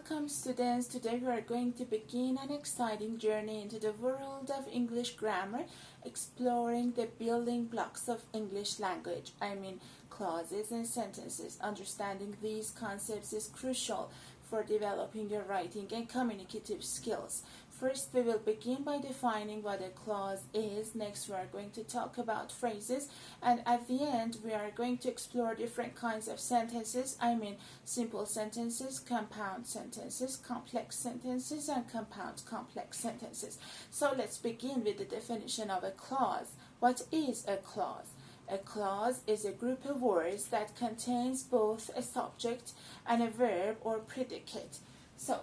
Welcome students. Today we are going to begin an exciting journey into the world of English grammar, exploring the building blocks of English language. Clauses and sentences. Understanding these concepts is crucial for developing your writing and communicative skills. First, we will begin by defining what a clause is. Next, we are going to talk about phrases. And at the end, we are going to explore different kinds of sentences. Simple sentences, compound sentences, complex sentences, and compound complex sentences. So let's begin with the definition of a clause. What is a clause? A clause is a group of words that contains both a subject and a verb or predicate. So,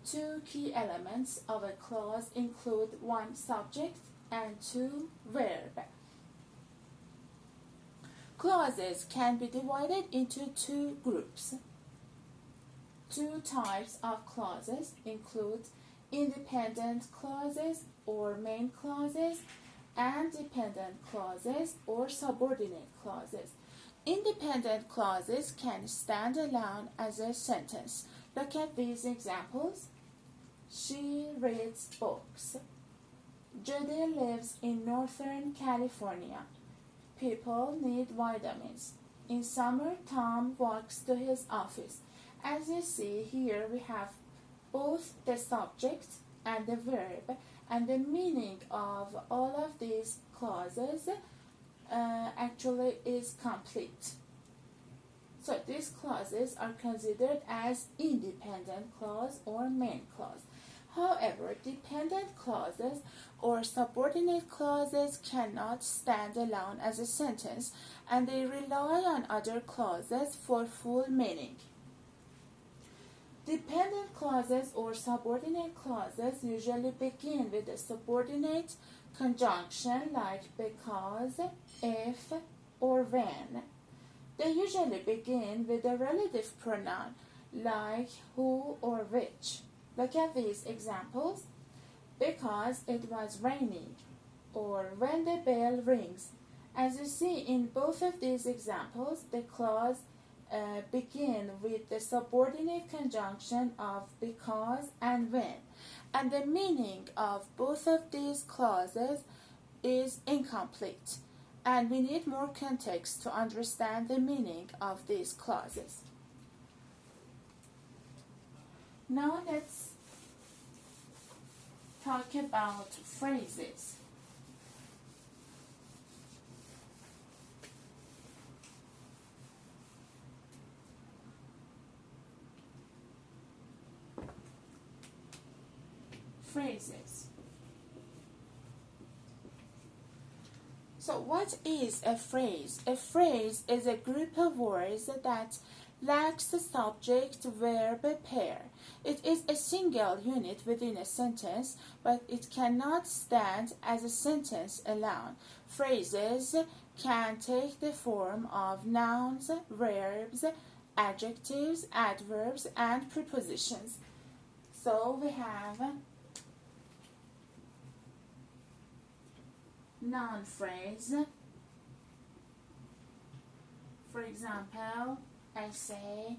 two key elements of a clause include one subject and two verb. Clauses can be divided into two groups. Two types of clauses include independent clauses or main clauses and dependent clauses or subordinate clauses. Independent clauses can stand alone as a sentence. Look at these examples. She reads books. Judy lives in Northern California. People need vitamins. In summer, Tom walks to his office. As you see here, we have both the subject and the verb, and the meaning of all of these clauses actually is complete. So these clauses are considered as independent clause or main clause. However, dependent clauses or subordinate clauses cannot stand alone as a sentence, and they rely on other clauses for full meaning. Dependent clauses or subordinate clauses usually begin with a subordinate conjunction like because, if, or when. They usually begin with a relative pronoun like who or which. Look at these examples. Because it was raining, or when the bell rings. As you see in both of these examples, the clause begin with the subordinate conjunction of because and when, and the meaning of both of these clauses is incomplete, and we need more context to understand the meaning of these clauses. Now let's talk about phrases. Phrases. So what is a phrase? A phrase is a group of words that lacks a subject-verb pair. It is a single unit within a sentence, but it cannot stand as a sentence alone. Phrases can take the form of nouns, verbs, adjectives, adverbs, and prepositions. So we have noun phrase. For example, I say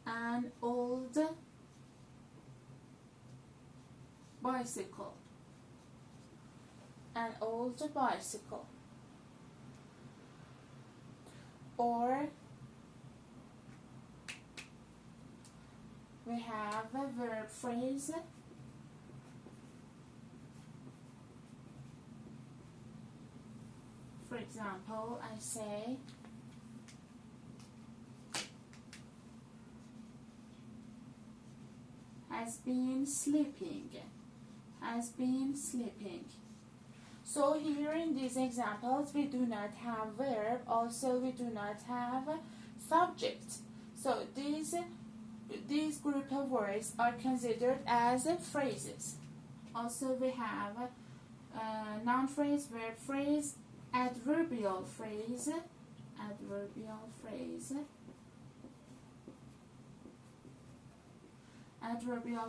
an old bicycle. An old bicycle. Or we have a verb phrase. For example, I say has been sleeping. Has been sleeping. So here in these examples we do not have verb, also we do not have subject. So these group of words are considered as phrases. Also we have noun phrase, verb phrase, adverbial phrase, adverbial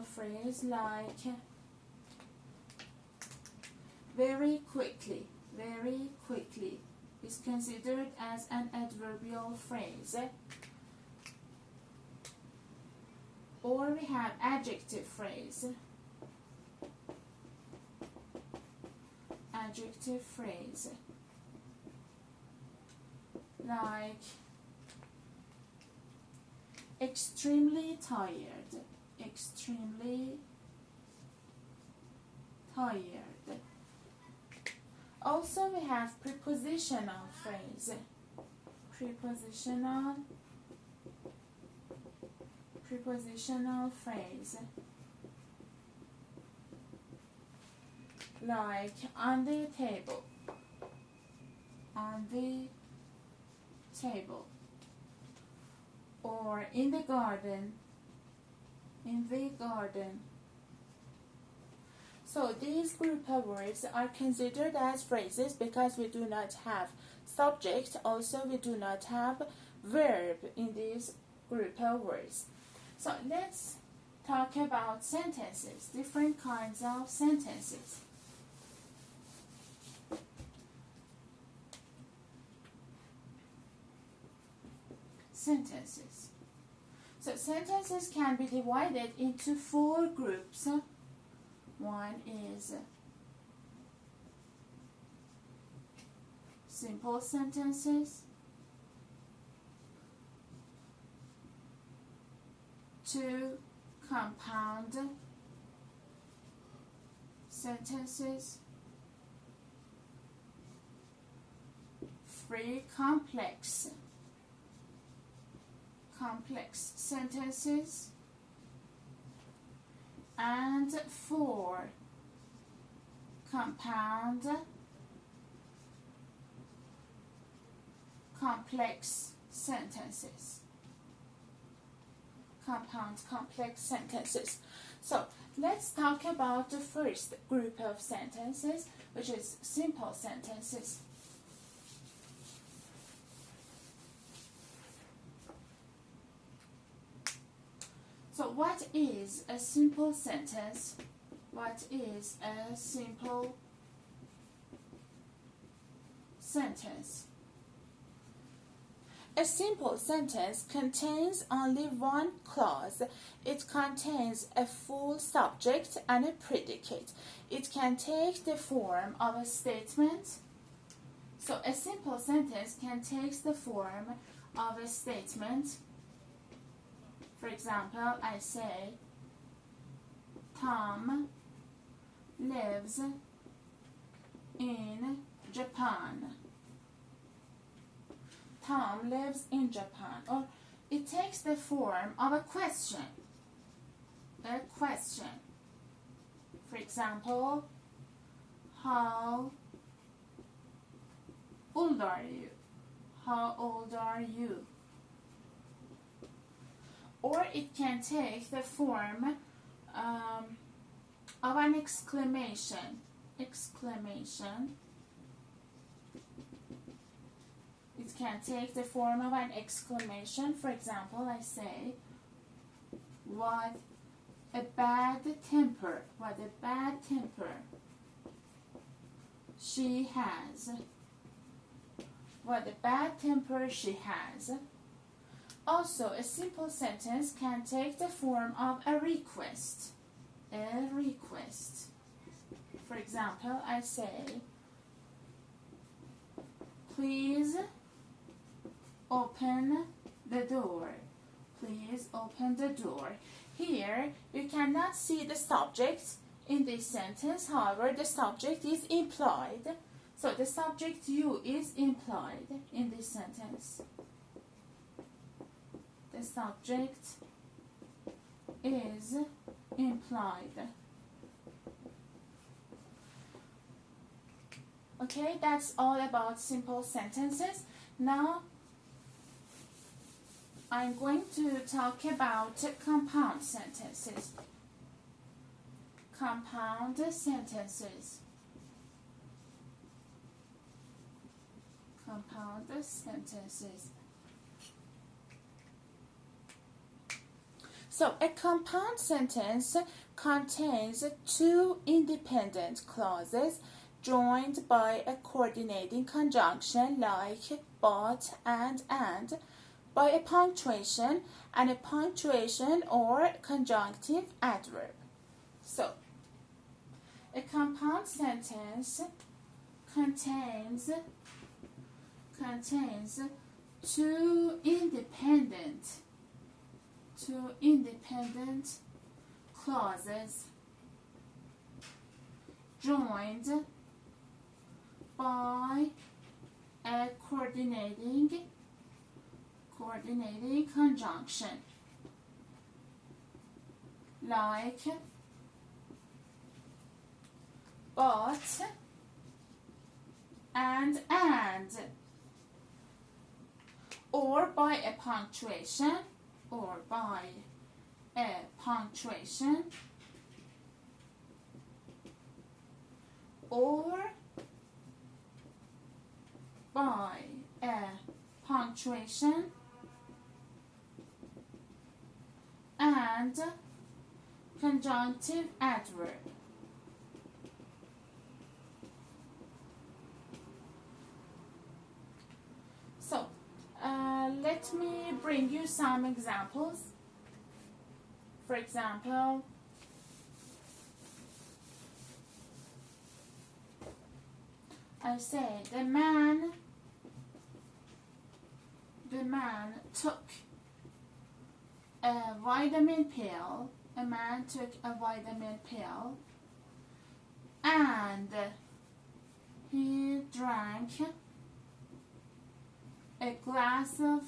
phrase like very quickly is considered as an adverbial phrase. Or we have adjective phrase. Adjective phrase. Like extremely tired. Extremely tired. Also we have prepositional phrase. Prepositional phrase. Like on the table. On the table. Or in the garden. In the garden. So these group of words are considered as phrases because we do not have subject, also we do not have verb in these group of words. So let's talk about sentences, different kinds of sentences. Sentences. So sentences can be divided into 4 groups. One is simple sentences. 2 compound sentences. 3 complex sentences. And 4 compound complex sentences. Compound complex sentences. So let's talk about the first group of sentences, which is simple sentences. So what is a simple sentence? What is a simple sentence? A simple sentence contains only one clause. It contains a full subject and a predicate. It can take the form of a statement. So a simple sentence can take the form of a statement. For example, I say, Tom lives in Japan. Tom lives in Japan. Or it takes the form of a question. A question. For example, how old are you? How old are you? Or it can take the form of an exclamation. Exclamation. It can take the form of an exclamation. For example, I say, what a bad temper. What a bad temper she has. What a bad temper she has. Also, a simple sentence can take the form of a request. A request. For example, I say, please open the door. Please open the door. Here, you cannot see the subject in this sentence. However, the subject is implied. So the subject you is implied in this sentence. The subject is implied. Okay, that's all about simple sentences. Now, I'm going to talk about compound sentences. Compound sentences. Compound sentences. So, a compound sentence contains 2 independent clauses joined by a coordinating conjunction like but and, by a punctuation and a punctuation or conjunctive adverb. So, a compound sentence contains two independent clauses joined by a coordinating conjunction, like but and, or by a punctuation, or by a punctuation, or by a punctuation and conjunctive adverb. So, let me bring you some examples. For example, I say the man took a vitamin pill. A man took a vitamin pill and he drank a glass of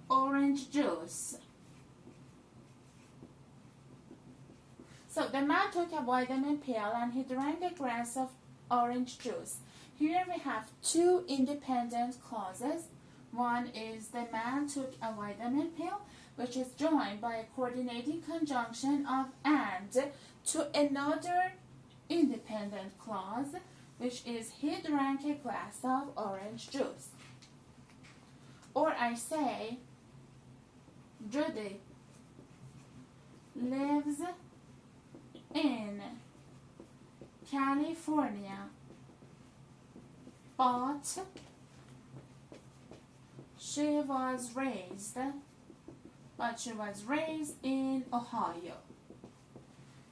orange juice. So the man took a vitamin pill and he drank a glass of orange juice. Here we have two independent clauses. One is the man took a vitamin pill, which is joined by a coordinating conjunction of and to another independent clause, which is he drank a glass of orange juice. Or I say, Judy lives in California, but she was raised in Ohio.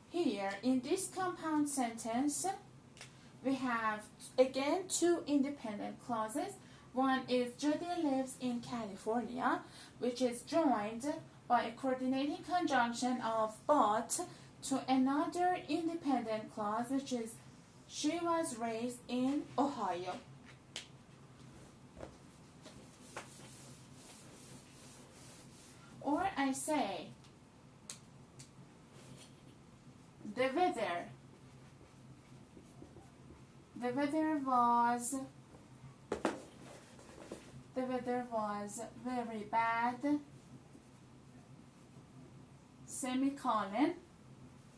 Here, in this compound sentence, we have again two independent clauses. One is Judy lives in California, which is joined by a coordinating conjunction of but to another independent clause, which is she was raised in Ohio. Or I say, the weather was very bad, semicolon,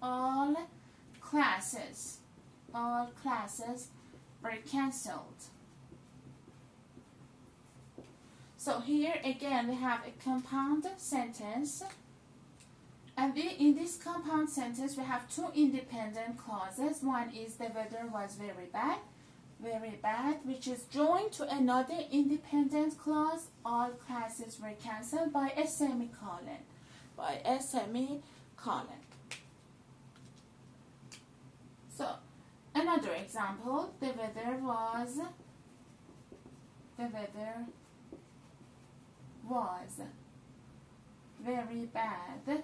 all classes were cancelled. So here again we have a compound sentence, and in this compound sentence we have two independent clauses. One is the weather was very bad, which is joined to another independent clause, all classes were cancelled, by a semicolon. So another example, the weather was very bad,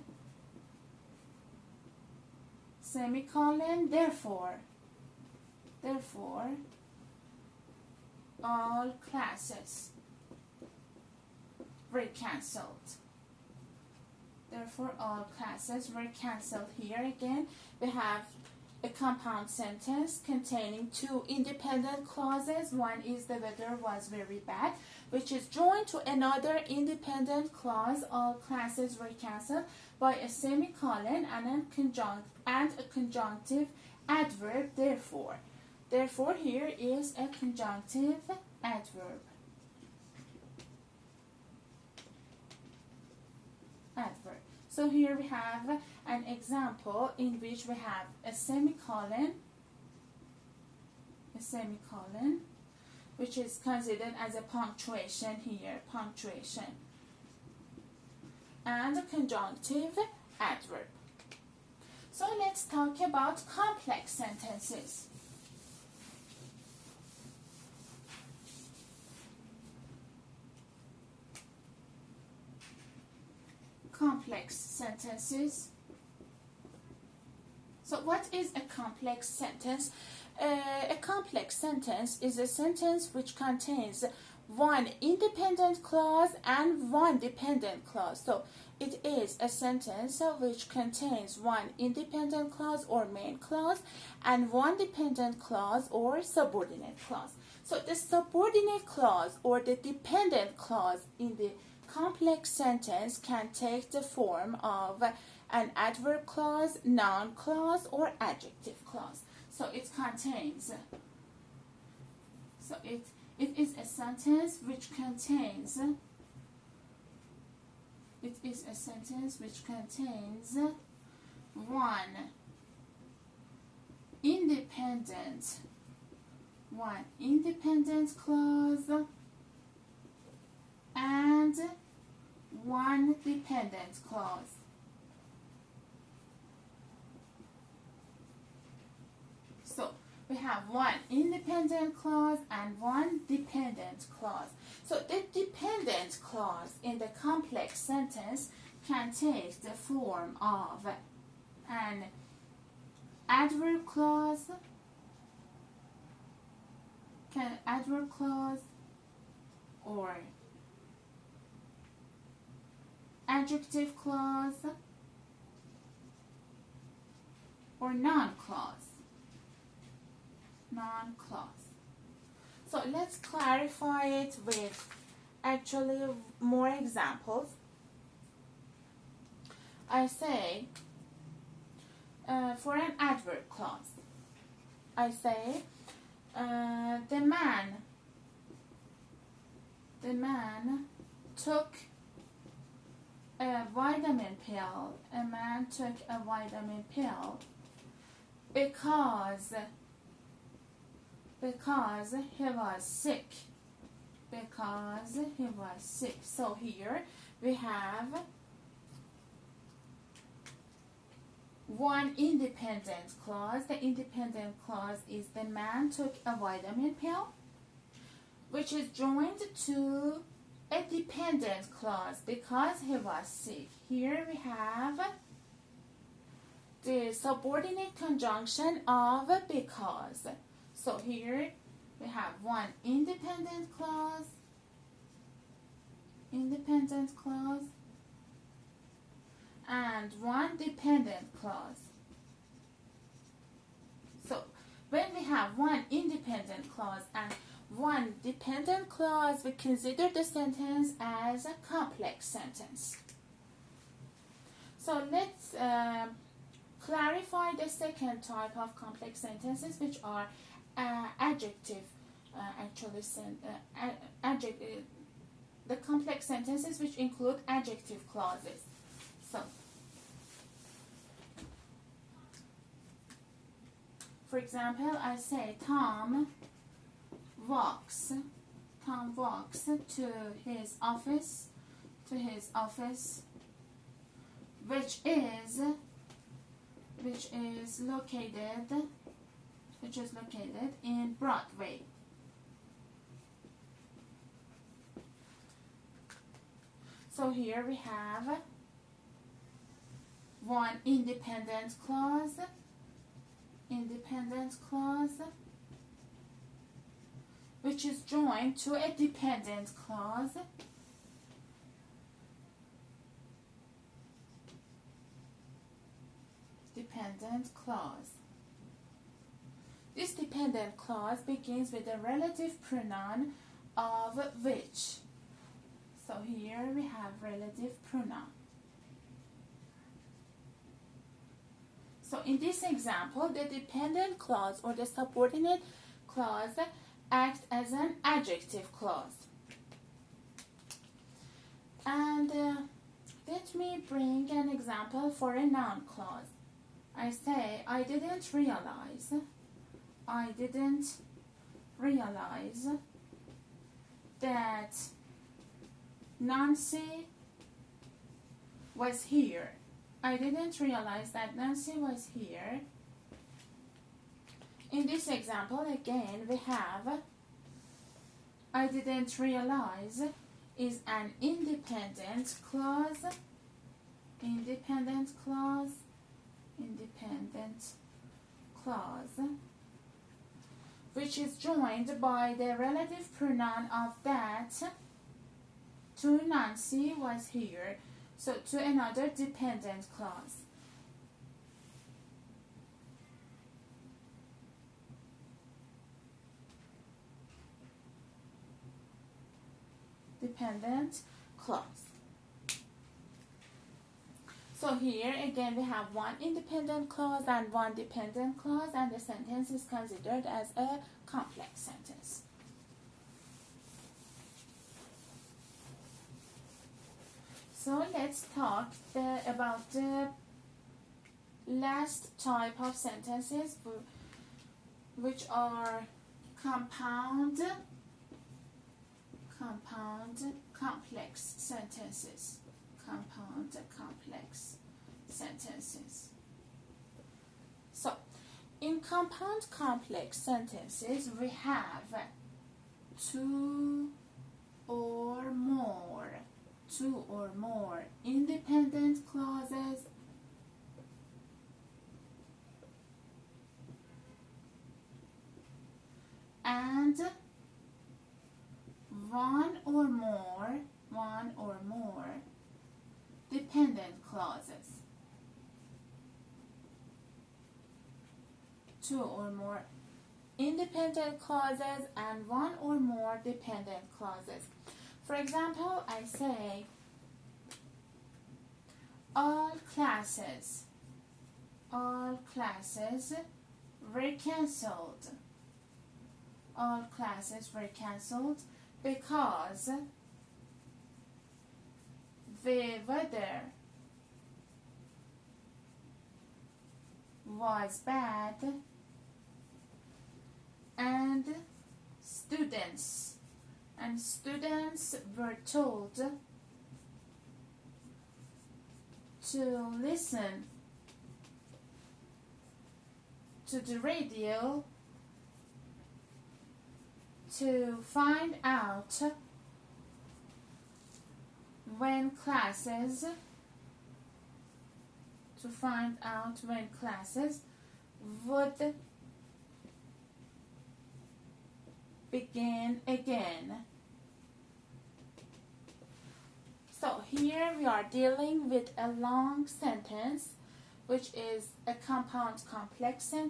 semicolon, therefore all classes were cancelled. Therefore all classes were cancelled. Here again we have a compound sentence containing two independent clauses. One is the weather was very bad, which is joined to another independent clause, all classes were cancelled, by a semicolon and a conjunctive adverb, therefore. Therefore here is a conjunctive adverb. So here we have an example in which we have a semicolon, which is considered as a punctuation here, punctuation, and a conjunctive adverb. So let's talk about complex sentences. Complex sentences. So what is a complex sentence? A complex sentence is a sentence which contains one independent clause and one dependent clause. So it is a sentence which contains one independent clause or main clause and one dependent clause or subordinate clause. So the subordinate clause or the dependent clause in the complex sentence can take the form of an adverb clause, noun clause, or adjective clause. So it contains, it is a sentence which contains, one independent clause and one dependent clause. So we have one independent clause and one dependent clause. So the dependent clause in the complex sentence can take the form of an adverb clause, or adjective clause, or noun clause. So let's clarify it with actually more examples. I say, for an adverb clause, I say, the man took a vitamin pill. A man took a vitamin pill because he was sick. So here we have one independent clause. The independent clause is the man took a vitamin pill, which is joined to a dependent clause because he was sick. Here we have the subordinate conjunction of because. So here we have one independent clause, and one dependent clause. So when we have one independent clause and one dependent clause, we consider the sentence as a complex sentence. So let's clarify the second type of complex sentences, which are the complex sentences which include adjective clauses. So, for example, I say Tom walks to his office, which is located in Broadway. So here we have one independent clause, which is joined to a dependent clause, This dependent clause begins with a relative pronoun of which. So here we have relative pronoun. So in this example, the dependent clause or the subordinate clause acts as an adjective clause. And let me bring an example for a noun clause. I say, I didn't realize that Nancy was here. I didn't realize that Nancy was here. In this example, again, we have I didn't realize is an independent clause, independent clause, independent clause, which is joined by the relative pronoun of that to Nancy was here, so to another dependent clause. Dependent clause. So here again we have one independent clause and one dependent clause, and the sentence is considered as a complex sentence. So let's talk about the last type of sentences, which are compound complex sentences. Compound complex sentences. So, in compound complex sentences, we have two or more independent clauses and one or more dependent clauses. Two or more independent clauses and one or more dependent clauses. For example, I say all classes were cancelled. All classes were cancelled because the weather was bad and students were told to listen to the radio to find out when classes would begin again. So here we are dealing with a long sentence, which is a compound complex sentence.